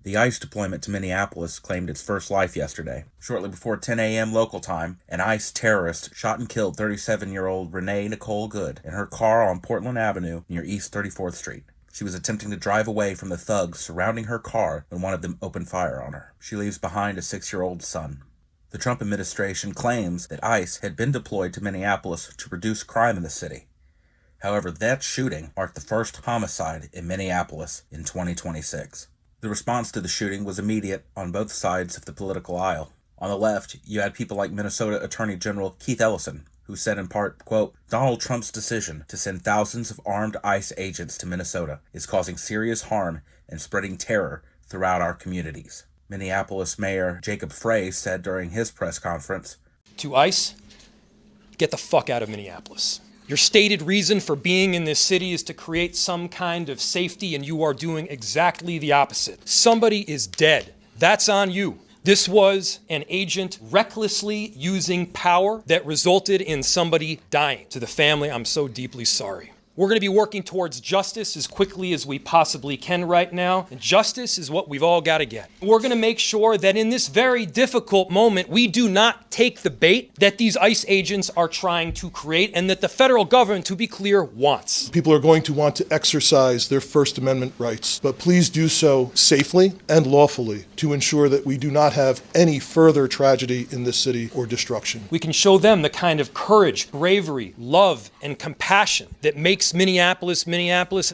The ICE deployment to Minneapolis claimed its first life yesterday. Shortly before 10 a.m. local time, an ICE terrorist shot and killed 37-year-old Renee Nicole Good in her car on Portland Avenue near East 34th Street. She was attempting to drive away from the thugs surrounding her car when one of them opened fire on her. She leaves behind a 6-year-old son. The Trump administration claims that ICE had been deployed to Minneapolis to reduce crime in the city. However, that shooting marked the first homicide in Minneapolis in 2026. The response to the shooting was immediate on both sides of the political aisle. On the left, you had people like Minnesota Attorney General Keith Ellison, who said in part, quote, "Donald Trump's decision to send thousands of armed ICE agents to Minnesota is causing serious harm and spreading terror throughout our communities." Minneapolis Mayor Jacob Frey said during his press conference, "To ICE, get the fuck out of Minneapolis. Your stated reason for being in this city is to create some kind of safety, and you are doing exactly the opposite. Somebody is dead. That's on you. This was an agent recklessly using power that resulted in somebody dying. To the family, I'm so deeply sorry. We're going to be working towards justice as quickly as we possibly can right now. And justice is what we've all got to get. We're going to make sure that in this very difficult moment, we do not take the bait that these ICE agents are trying to create and that the federal government, to be clear, wants. People are going to want to exercise their First Amendment rights, but please do so safely and lawfully to ensure that we do not have any further tragedy in this city or destruction. We can show them the kind of courage, bravery, love, and compassion that makes Minneapolis.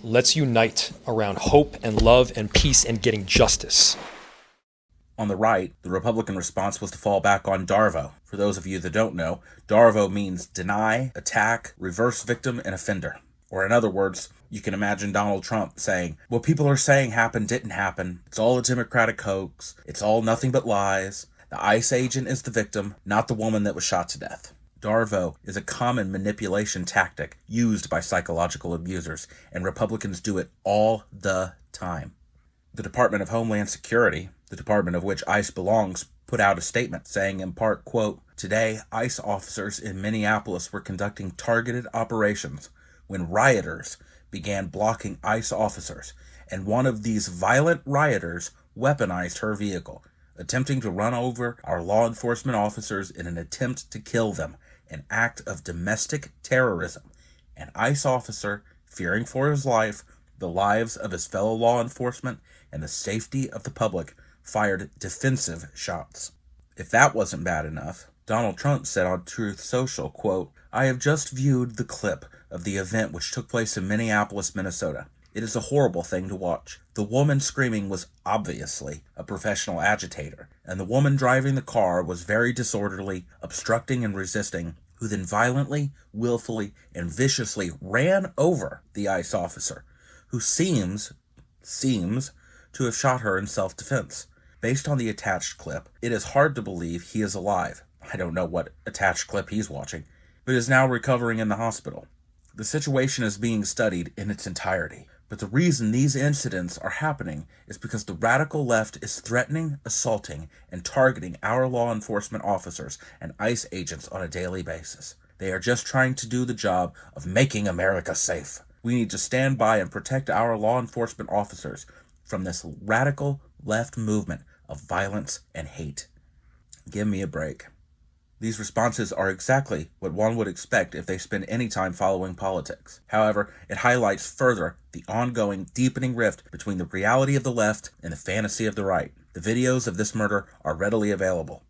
Let's unite around hope and love and peace and getting justice. On the right, the Republican response was to fall back on DARVO. For those of you that don't know, DARVO means deny, attack, reverse victim, and offender. Or in other words, you can imagine Donald Trump saying, what people are saying happened didn't happen. It's all a Democratic hoax. It's all nothing but lies. The ICE agent is the victim, not the woman that was shot to death. DARVO is a common manipulation tactic used by psychological abusers, and Republicans do it all the time. The Department of Homeland Security, the department of which ICE belongs, put out a statement saying in part, quote, "Today, ICE officers in Minneapolis were conducting targeted operations when rioters began blocking ICE officers, and one of these violent rioters weaponized her vehicle, attempting to run over our law enforcement officers in an attempt to kill them. An act of domestic terrorism. An ICE officer, fearing for his life, the lives of his fellow law enforcement, and the safety of the public, fired defensive shots." If that wasn't bad enough, Donald Trump said on Truth Social, quote, "I have just viewed the clip of the event which took place in Minneapolis, Minnesota. It is a horrible thing to watch. The woman screaming was obviously a professional agitator, and the woman driving the car was very disorderly, obstructing and resisting, who then violently, willfully, and viciously ran over the ICE officer, who seems to have shot her in self-defense. Based on the attached clip, it is hard to believe he is alive. I don't know what attached clip he's watching, but is now recovering in the hospital. The situation is being studied in its entirety. But the reason these incidents are happening is because the radical left is threatening, assaulting, and targeting our law enforcement officers and ICE agents on a daily basis. They are just trying to do the job of making America safe. We need to stand by and protect our law enforcement officers from this radical left movement of violence and hate. Give me a break. These responses are exactly what one would expect if they spend any time following politics. However, it highlights further the ongoing, deepening rift between the reality of the left and the fantasy of the right. The videos of this murder are readily available.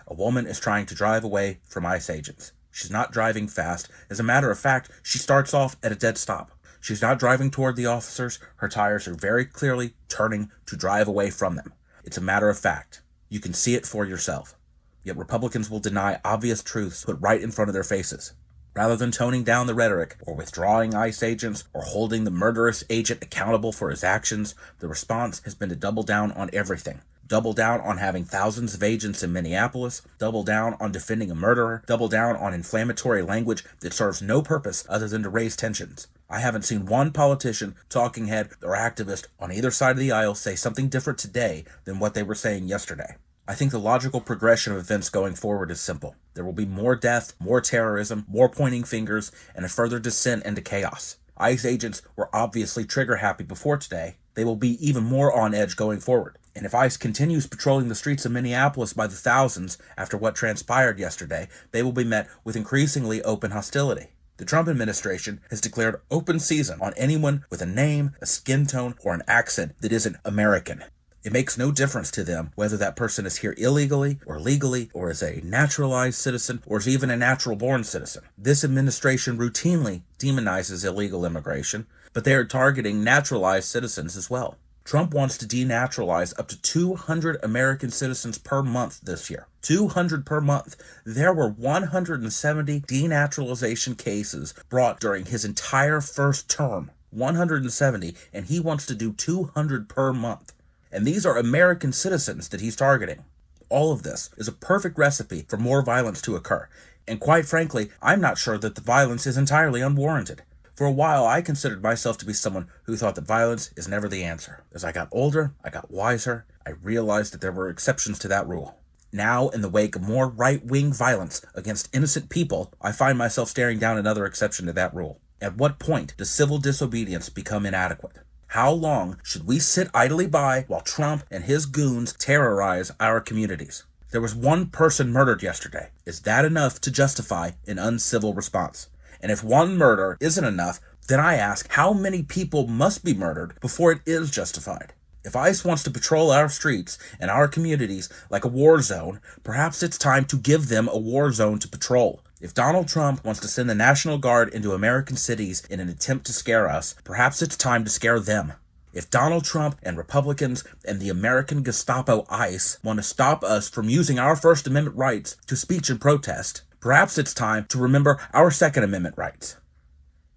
A woman is trying to drive away from ICE agents. She's not driving fast. As a matter of fact, she starts off at a dead stop. She's not driving toward the officers. Her tires are very clearly turning to drive away from them. It's a matter of fact. You can see it for yourself. Yet Republicans will deny obvious truths put right in front of their faces. Rather than toning down the rhetoric, or withdrawing ICE agents, or holding the murderous agent accountable for his actions, the response has been to double down on everything. Double down on having thousands of agents in Minneapolis, double down on defending a murderer, double down on inflammatory language that serves no purpose other than to raise tensions. I haven't seen one politician, talking head, or activist on either side of the aisle say something different today than what they were saying yesterday. I think the logical progression of events going forward is simple. There will be more death, more terrorism, more pointing fingers, and a further descent into chaos. ICE agents were obviously trigger happy before today. They will be even more on edge going forward. And if ICE continues patrolling the streets of Minneapolis by the thousands after what transpired yesterday, they will be met with increasingly open hostility. The Trump administration has declared open season on anyone with a name, a skin tone, or an accent that isn't American. It makes no difference to them whether that person is here illegally or legally, or is a naturalized citizen, or is even a natural-born citizen. This administration routinely demonizes illegal immigration, but they are targeting naturalized citizens as well. Trump wants to denaturalize up to 200 American citizens per month this year. 200 per month. There were 170 denaturalization cases brought during his entire first term. 170, and he wants to do 200 per month. And these are American citizens that he's targeting. All of this is a perfect recipe for more violence to occur. And quite frankly, I'm not sure that the violence is entirely unwarranted. For a while, I considered myself to be someone who thought that violence is never the answer. As I got older, I got wiser, I realized that there were exceptions to that rule. Now, in the wake of more right-wing violence against innocent people, I find myself staring down another exception to that rule. At what point does civil disobedience become inadequate? How long should we sit idly by while Trump and his goons terrorize our communities? There was one person murdered yesterday. Is that enough to justify an uncivil response? And if one murder isn't enough, then I ask, how many people must be murdered before it is justified? If ICE wants to patrol our streets and our communities like a war zone, perhaps it's time to give them a war zone to patrol. If Donald Trump wants to send the National Guard into American cities in an attempt to scare us, perhaps it's time to scare them. If Donald Trump and Republicans and the American Gestapo ICE want to stop us from using our First Amendment rights to speech and protest, perhaps it's time to remember our Second Amendment rights.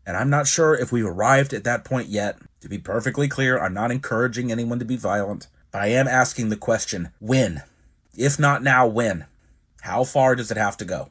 And I'm not sure if we've arrived at that point yet. To be perfectly clear, I'm not encouraging anyone to be violent, but I am asking the question, when? If not now, when? How far does it have to go?